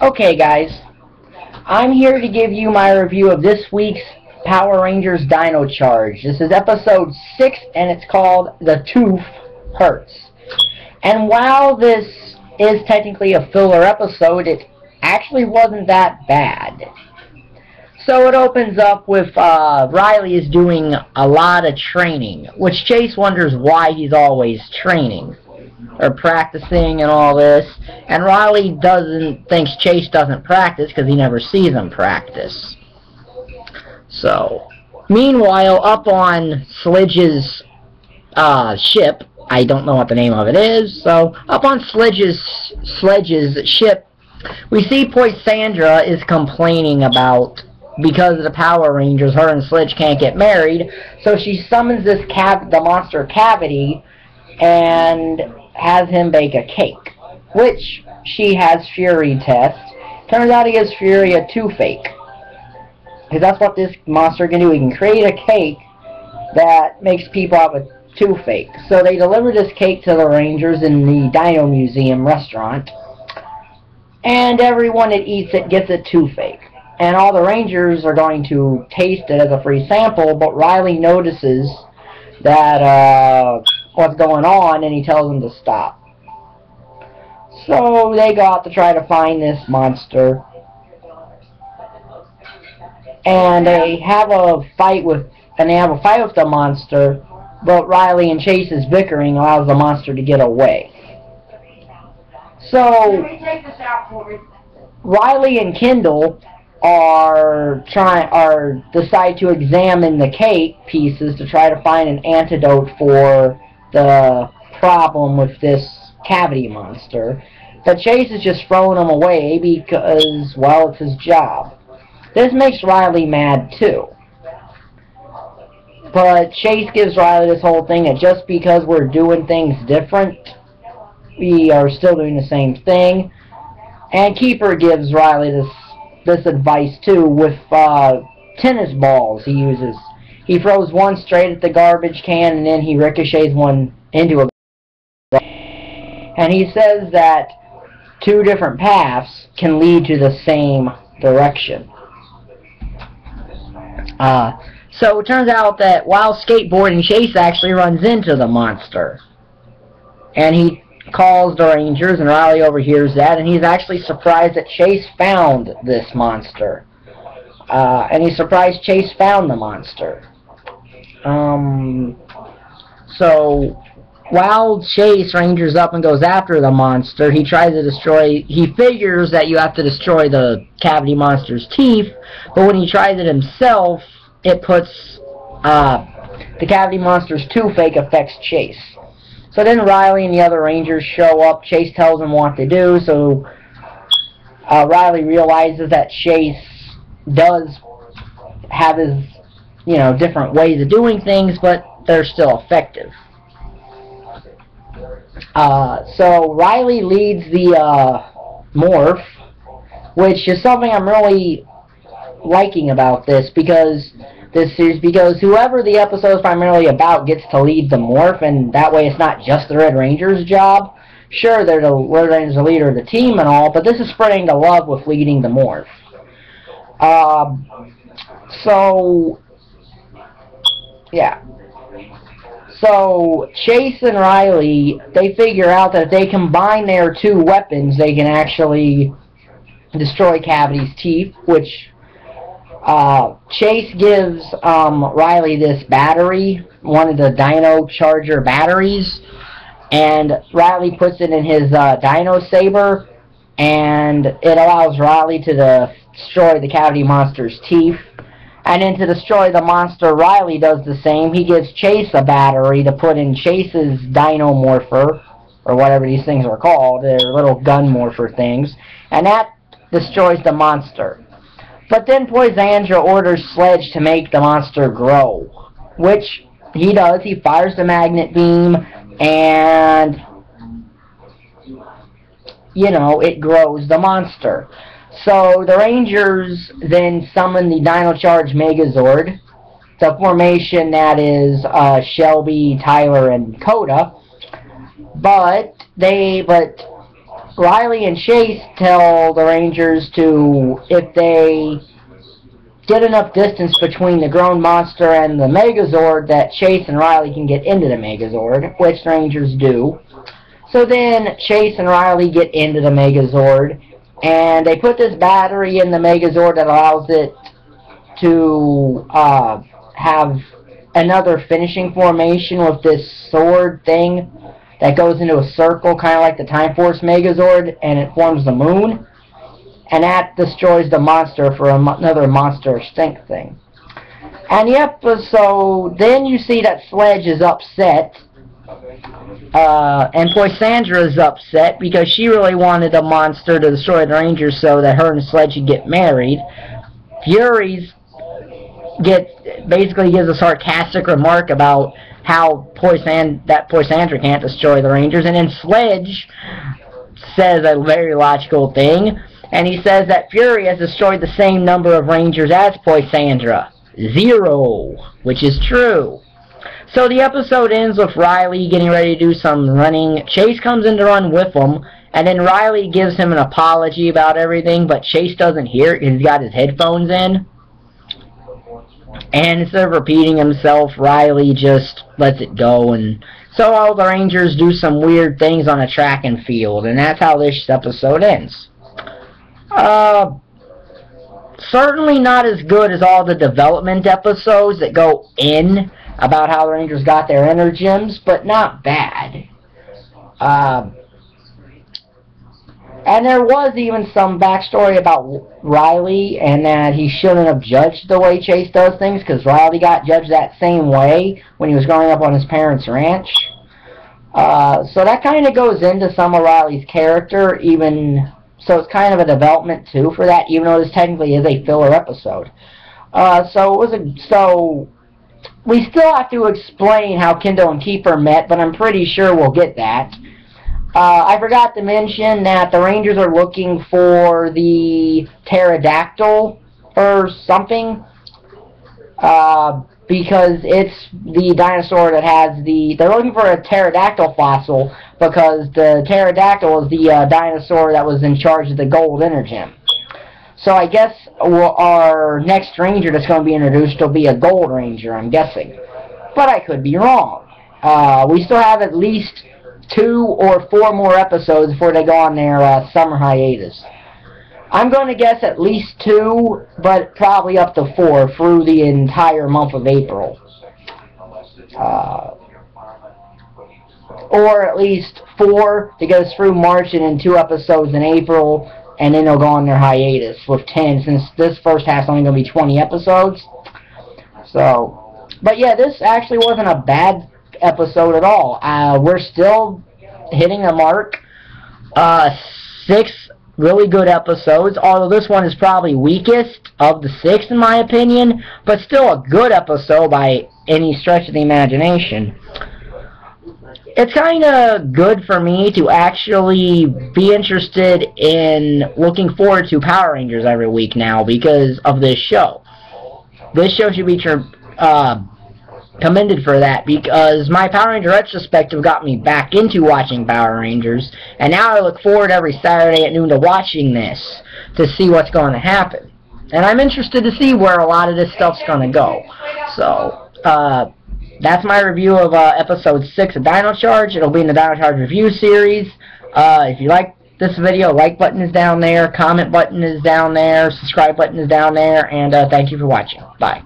Okay guys, I'm here to give you my review of this week's Power Rangers Dino Charge. This is episode 6 and it's called The Tooth Hurts. And while this is technically a filler episode, it actually wasn't that bad. So it opens up with Riley is doing a lot of training, which Chase wonders why he's always training or practicing and all this, and Riley thinks Chase doesn't practice because he never sees him practice. So, meanwhile, up on Sledge's ship, I don't know what the name of it is, so up on Sledge's ship, we see Poisandra is complaining about, because of the Power Rangers, her and Sledge can't get married, so she summons the monster Cavity and has him bake a cake, which she has Fury test. Turns out he gives Fury a toothache, because that's what this monster can do. He can create a cake that makes people have a toothache. So they deliver this cake to the Rangers in the Dino Museum restaurant, and everyone that eats it gets a toothache. And all the Rangers are going to taste it as a free sample, but Riley notices that what's going on, and he tells them to stop. So they go out to try to find this monster, and they have a fight with the monster, but Riley and Chase's bickering allows the monster to get away. So Riley and Kendall decide to examine the cake pieces to try to find an antidote for the problem with this Cavity monster. But Chase is just throwing them away because, well, it's his job. This makes Riley mad too. But Chase gives Riley this whole thing that just because we're doing things different, we are still doing the same thing. And Keeper gives Riley this advice too with tennis balls he uses. He throws one straight at the garbage can and then he ricochets one into a garbage can. And he says that two different paths can lead to the same direction. So it turns out that while skateboarding, Chase actually runs into the monster. And he calls the Rangers, and Riley overhears that, and he's actually surprised that Chase found this monster. And he's surprised Chase found the monster. So while Chase rangers up and goes after the monster, he figures that you have to destroy the Cavity monster's teeth, but when he tries it himself, it puts the Cavity monster's toothache affects Chase. So then Riley and the other Rangers show up. Chase tells them what to do, so Riley realizes that Chase does have his, different ways of doing things, but they're still effective. So Riley leads the morph, which is something I'm really liking about this, because whoever the episode is primarily about gets to lead the morph, and that way it's not just the Red Ranger's job. Sure, they're the Red Ranger's the leader of the team and all, but this is spreading the love with leading the morph. So Chase and Riley, they figure out that if they combine their two weapons, they can actually destroy Cavity's teeth, which Chase gives Riley this battery, one of the Dino Charger batteries, and Riley puts it in his Dino Saber, and it allows Riley to destroy the Cavity monster's teeth. And then to destroy the monster, Riley does the same. He gives Chase a battery to put in Chase's Dino Morpher, or whatever these things are called, they're little gun morpher things, and that destroys the monster. But then Poisandra orders Sledge to make the monster grow, which he does. He fires the magnet beam, and, it grows the monster. So the Rangers then summon the Dino Charge Megazord, the formation that is Shelby, Tyler, and Coda. But Riley and Chase tell the Rangers to, if they get enough distance between the grown monster and the Megazord, that Chase and Riley can get into the Megazord, which the Rangers do. So then Chase and Riley get into the Megazord, and they put this battery in the Megazord that allows it to have another finishing formation with this sword thing that goes into a circle, kind of like the Time Force Megazord, and it forms the moon. And that destroys the monster for another monster extinct thing. And the episode, then you see that Sledge is upset. And Poisandra is upset because she really wanted the monster to destroy the Rangers so that her and Sledge could get married. Fury basically gives a sarcastic remark about how Poisandra can't destroy the Rangers, and then Sledge says a very logical thing, and he says that Fury has destroyed the same number of Rangers as Poisandra. 0, which is true. So the episode ends with Riley getting ready to do some running. Chase comes in to run with him, and then Riley gives him an apology about everything, but Chase doesn't hear it because he's got his headphones in. And instead of repeating himself, Riley just lets it go, and so all the Rangers do some weird things on a track and field, and that's how this episode ends. Certainly not as good as all the development episodes that go in about how the Rangers got their Energems, but not bad. And there was even some backstory about Riley, and that he shouldn't have judged the way Chase does things, because Riley got judged that same way when he was growing up on his parents' ranch. So that kind of goes into some of Riley's character, so it's kind of a development too for that, even though this technically is a filler episode. So we still have to explain how Kendo and Keeper met, but I'm pretty sure we'll get that. I forgot to mention that the Rangers are looking for the pterodactyl or something, because it's the dinosaur that has they're looking for a pterodactyl fossil, because the pterodactyl is the dinosaur that was in charge of the gold Energem. So I guess our next Ranger that's going to be introduced will be a Gold Ranger, I'm guessing. But I could be wrong. We still have at least 2 or 4 more episodes before they go on their summer hiatus. I'm going to guess at least 2, but probably up to 4 through the entire month of April. Or at least 4 to get us through March, and then 2 episodes in April, and then they'll go on their hiatus with 10, since this first half's only going to be 20 episodes. So, but yeah, this actually wasn't a bad episode at all. We're still hitting the mark. 6 really good episodes, although this one is probably weakest of the 6 in my opinion, but still a good episode by any stretch of the imagination. It's kind of good for me to actually be interested in looking forward to Power Rangers every week now because of this show. This show should be commended for that, because my Power Ranger retrospective got me back into watching Power Rangers, and now I look forward every Saturday at noon to watching this to see what's going to happen. And I'm interested to see where a lot of this stuff's going to go. So, that's my review of episode 6 of Dino Charge. It'll be in the Dino Charge review series. If you like this video, like button is down there, comment button is down there, subscribe button is down there, and thank you for watching. Bye.